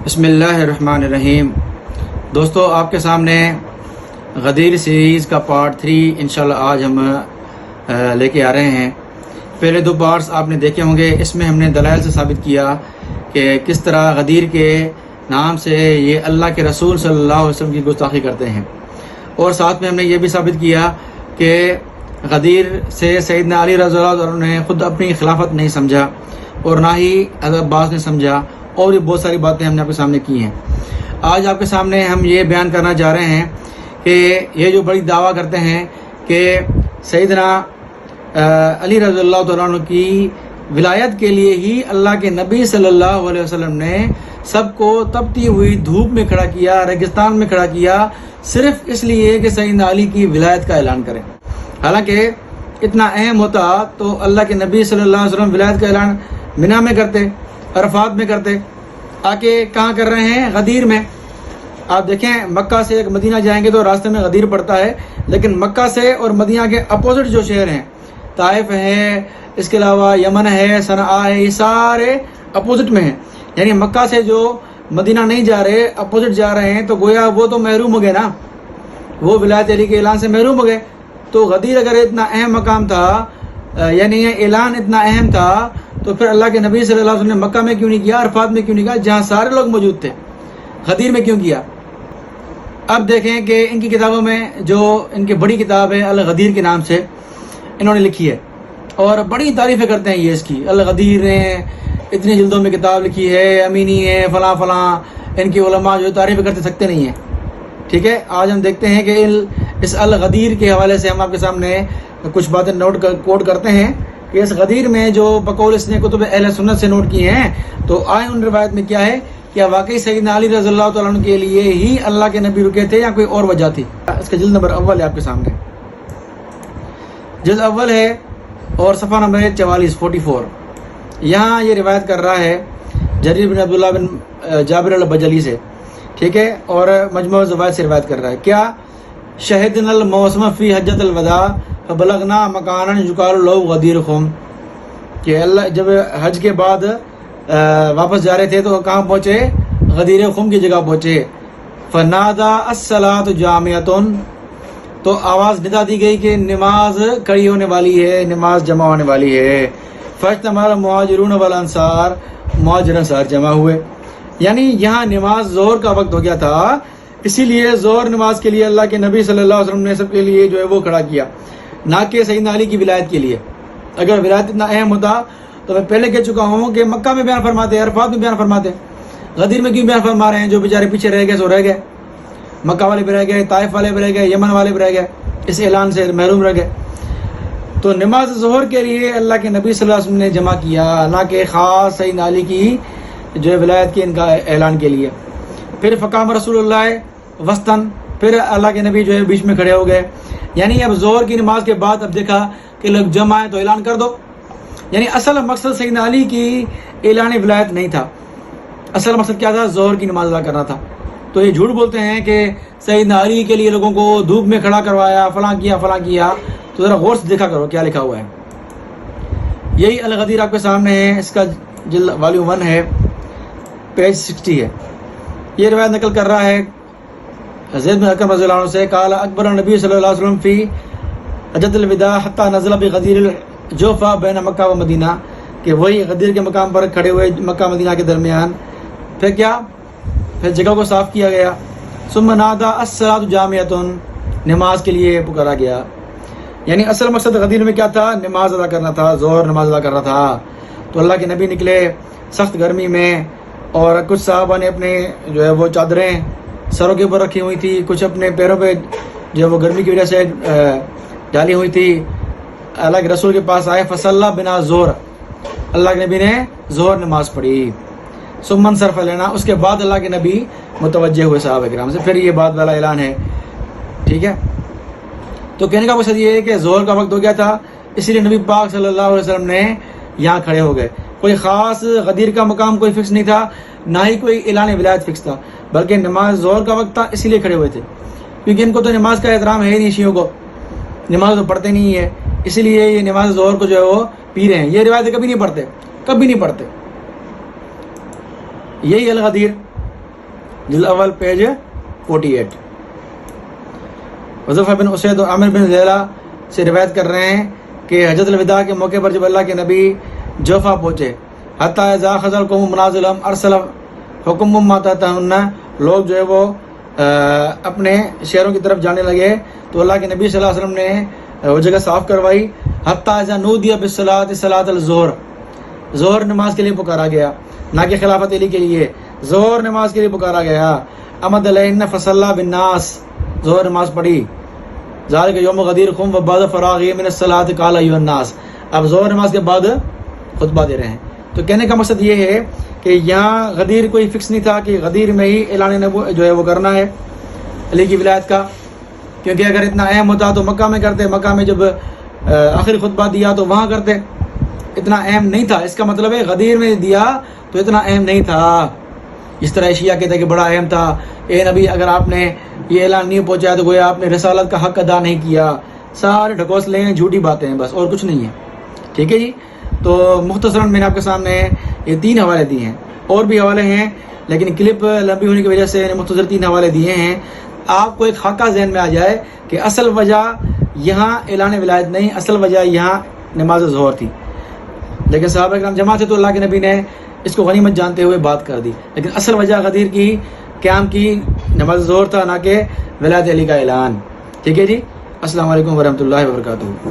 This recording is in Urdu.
بسم اللہ الرحمن الرحیم۔ دوستو، آپ کے سامنے غدیر سیریز کا پارٹ 3 انشاءاللہ آج ہم لے کے آ رہے ہیں۔ پہلے 2 پارٹس آپ نے دیکھے ہوں گے، اس میں ہم نے دلائل سے ثابت کیا کہ کس طرح غدیر کے نام سے یہ اللہ کے رسول صلی اللہ علیہ وسلم کی گستاخی کرتے ہیں، اور ساتھ میں ہم نے یہ بھی ثابت کیا کہ غدیر سے سیدنا علی رضی اللہ عنہ نے خود اپنی خلافت نہیں سمجھا اور نہ ہی حضرت عباس نے سمجھا، اور بھی بہت ساری باتیں ہم نے آپ کے سامنے کی ہیں۔ آج آپ کے سامنے ہم یہ بیان کرنا چاہ رہے ہیں کہ یہ جو بڑی دعویٰ کرتے ہیں کہ سیدنا علی رضی اللہ تعالیٰ عنہ کی ولایت کے لیے ہی اللہ کے نبی صلی اللہ علیہ وسلم نے سب کو تپتی ہوئی دھوپ میں کھڑا کیا، ریگستان میں کھڑا کیا، صرف اس لیے کہ سیدنا علی کی ولایت کا اعلان کریں۔ حالانکہ اتنا اہم ہوتا تو اللہ کے نبی صلی اللہ علیہ وسلم ولایت کا اعلان منی میں کرتے، عرفات میں کرتے، آکے کہاں کر رہے ہیں؟ غدیر میں۔ آپ دیکھیں، مکہ سے ایک مدینہ جائیں گے تو راستے میں غدیر پڑتا ہے، لیکن مکہ سے اور مدینہ کے اپوزٹ جو شہر ہیں، طائف ہے، اس کے علاوہ یمن ہے، صنعاء ہے، یہ سارے اپوزٹ میں ہیں۔ یعنی مکہ سے جو مدینہ نہیں جا رہے، اپوزٹ جا رہے ہیں، تو گویا وہ تو محروم ہو گئے نا، وہ ولایت علی کے اعلان سے محروم ہو گئے۔ تو غدیر اگر اتنا اہم مقام تھا، یعنی یہ اعلان اتنا اہم تھا، تو پھر اللہ کے نبی صلی اللہ علیہ وسلم نے مکہ میں کیوں نہیں کیا، عرفات میں کیوں نہیں کیا، جہاں سارے لوگ موجود تھے؟ غدیر میں کیوں کیا؟ اب دیکھیں کہ ان کی کتابوں میں جو ان کی بڑی کتاب ہے الغدیر کے نام سے انہوں نے لکھی ہے، اور بڑی تعریفیں کرتے ہیں یہ اس کی۔ الغدیر نے اتنی جلدوں میں کتاب لکھی ہے، امینی ہے، فلاں فلاں، ان کی علماء جو تعریفیں کرتے سکتے نہیں ہیں۔ ٹھیک ہے، آج ہم دیکھتے ہیں کہ اس الغدیر کے حوالے سے ہم آپ کے سامنے کچھ باتیں کوٹ کرتے ہیں کہ اس غدیر میں جو بقول اس نے کتب اہل سنت سے نوٹ کی ہیں، تو آئے ان روایت میں کیا ہے، کیا واقعی سیدنا علی رضی اللہ تعالیٰ عنہ کے لیے ہی اللہ کے نبی رکے تھے یا کوئی اور وجہ تھی؟ اس کا جلد نمبر اول ہے آپ کے سامنے، جلد اول ہے اور صفحہ نمبر 44 یہاں یہ روایت کر رہا ہے جریر بن عبداللہ بن جابر البجلی سے، ٹھیک ہے، اور مجموع زوائد سے روایت کر رہا ہے۔ کیا شہدنا الموسم فی حجۃ الوداع فبلغنا مکانا یقال له غدیر خم، کہ اللہ جب حج کے بعد واپس جا رہے تھے تو کہاں پہنچے؟ غدیر خم کی جگہ پہنچے۔ فنادا الصلاۃ جامعۃ، تو آواز ندا دی گئی کہ نماز کھڑی ہونے والی ہے، نماز جمع ہونے والی ہے۔ فاجتمع المہاجرون والانصار، مہاجر انصار جمع ہوئے۔ یعنی یہاں نماز ظہر کا وقت ہو گیا تھا، اسی لیے ظہر نماز کے لیے اللہ کے نبی صلی اللہ علیہ وسلم نے سب کے لیے جو ہے وہ کھڑا کیا، نہ کہ سیدنا علی کی ولایت کے لیے۔ اگر ولایت اتنا اہم ہوتا تو میں پہلے کہہ چکا ہوں کہ مکہ میں بیان فرماتے، عرفات میں بیان فرماتے، غدیر میں کیوں بیان فرما رہے ہیں؟ جو بیچارے پیچھے رہ گئے سو رہ گئے، مکہ والے بھی رہ گئے، طائف والے بھی رہ گئے، یمن والے بھی رہ گئے، اس اعلان سے محروم رہ گئے۔ تو نماز ظہر کے لیے اللہ کے نبی صلی اللہ علیہ وسلم نے جمع کیا، نہ کہ خاص سیدنا علی کی جو ہے ولایت کے ان کا اعلان کے لیے۔ پھر فقام رسول اللہ وسطن، پھر اللہ کے نبی جو ہے بیچ میں کھڑے ہو گئے۔ یعنی اب ظہر کی نماز کے بعد اب دیکھا کہ لوگ جمع ہیں تو اعلان کر دو۔ یعنی اصل مقصد سیدنا علی کی اعلان ولایت نہیں تھا، اصل مقصد کیا تھا؟ ظہر کی نماز ادا کرنا تھا۔ تو یہ جھوٹ بولتے ہیں کہ سیدنا علی کے لیے لوگوں کو دھوپ میں کھڑا کروایا، فلاں کیا فلاں کیا۔ تو ذرا غور سے دیکھا کرو کیا لکھا ہوا ہے۔ یہی الغدیر آپ کے سامنے ہے، اس کا جلد والیوم 1 ہے، پیج 60 ہے۔ یہ روایت نقل کر رہا ہے زید بن ارقم رضی اللہ عنہ سے، قال اکبر نبی صلی اللہ علیہ وسلم فی حجۃ الوداع حتی نزل بغدیر الجوفہ بین مکہ و مدینہ، کہ وہی غدیر کے مقام پر کھڑے ہوئے مکہ مدینہ کے درمیان۔ پھر کیا؟ پھر جگہ کو صاف کیا گیا۔ ثم نادى الصلاۃ جامعۃ، نماز کے لیے پکارا گیا۔ یعنی اصل مقصد غدیر میں کیا تھا؟ نماز ادا کرنا تھا، ظہر نماز ادا کرنا تھا۔ تو اللہ کے نبی نکلے سخت گرمی میں، اور کچھ صحابہ نے اپنے جو ہے وہ چادریں سروں کے اوپر رکھی ہوئی تھی، کچھ اپنے پیروں پہ جو ہے وہ گرمی کی وجہ سے ڈالی ہوئی تھی۔ اللہ کے رسول کے پاس آئے، فصلی بنا ظہر، اللہ کے نبی نے ظہر نماز پڑھی۔ ثم انصرف لینا، اس کے بعد اللہ کے نبی متوجہ ہوئے صحابہ کرام سے، پھر یہ بات والا اعلان ہے۔ ٹھیک ہے، تو کہنے کا مقصد یہ ہے کہ ظہر کا وقت ہو گیا تھا، اسی لیے نبی پاک صلی اللہ علیہ وسلم نے یہاں کھڑے ہو گئے۔ کوئی خاص غدیر کا مقام کوئی فکس نہیں تھا، نہ ہی کوئی اعلان ولایت فکس تھا، بلکہ نماز ظہر کا وقت تھا، اسی لیے کھڑے ہوئے تھے، کیونکہ ان کو تو نماز کا احترام ہے ہی نہیں، شیعوں کو نماز تو پڑھتے نہیں ہے، اسی لیے یہ نماز ظہر کو جو ہے وہ پی رہے ہیں۔ یہ روایت کبھی نہیں پڑھتے، کبھی نہیں پڑھتے۔ یہی الغدیر جلد اول پیج 48. حذیفہ بن اسید اور عامر بن زیلہ سے روایت کر رہے ہیں کہ حجۃ الوداع کے موقع پر جب اللہ کے نبی جوفا پہنچے، حتیٰ اذا اخذ القوم منازلهم ارسل حکم ما تحتهن، لوگ جو ہے وہ اپنے شہروں کی طرف جانے لگے تو اللہ کے نبی صلی اللہ علیہ وسلم نے وہ جگہ صاف کروائی. حتیٰ اذا نودی بالصلاۃ صلاۃ الظہر، ظہر نماز کے لیے پکارا گیا، نہ کہ خلافت علی کے لیے، ظہر نماز کے لیے پکارا گیا. امد علیہن فصلی بالناس، ظہر نماز پڑھی. ذالک یوم غدیر خم و بعد فراغی من الصلاۃ قال ایھا الناس، اب ظہر نماز کے بعد خطبہ دے رہے ہیں. تو کہنے کا مقصد یہ ہے کہ یہاں غدیر کوئی فکس نہیں تھا کہ غدیر میں ہی اعلان نبوت جو ہے وہ کرنا ہے علی کی ولایت کا، کیونکہ اگر اتنا اہم ہوتا تو مکہ میں کرتے، مکہ میں جب آخری خطبہ دیا تو وہاں کرتے. اتنا اہم نہیں تھا، اس کا مطلب ہے غدیر میں دیا تو اتنا اہم نہیں تھا. اس طرح شیعہ کہتے ہیں کہ بڑا اہم تھا، اے نبی اگر آپ نے یہ اعلان نہیں پہنچایا تو گویا آپ نے رسالت کا حق ادا نہیں کیا. سارے ڈھکوسلے ہیں، جھوٹی باتیں ہیں، بس اور کچھ نہیں ہے. ٹھیک ہے جی. تو مختصراً میں نے آپ کے سامنے یہ 3 حوالے دیے ہیں، اور بھی حوالے ہیں لیکن کلپ لمبی ہونے کی وجہ سے مختصر 3 حوالے دیے ہیں. آپ کو ایک خاکہ ذہن میں آ جائے کہ اصل وجہ یہاں اعلان ولایت نہیں، اصل وجہ یہاں نماز ظہر تھی. لیکن صحابہ کرام جمع تھے تو اللہ کے نبی نے اس کو غنیمت جانتے ہوئے بات کر دی. لیکن اصل وجہ غدیر کی قیام کی نماز ظہر تھا، نہ کہ ولایت علی کا اعلان. ٹھیک ہے جی. السلام علیکم ورحمۃ اللہ وبرکاتہ.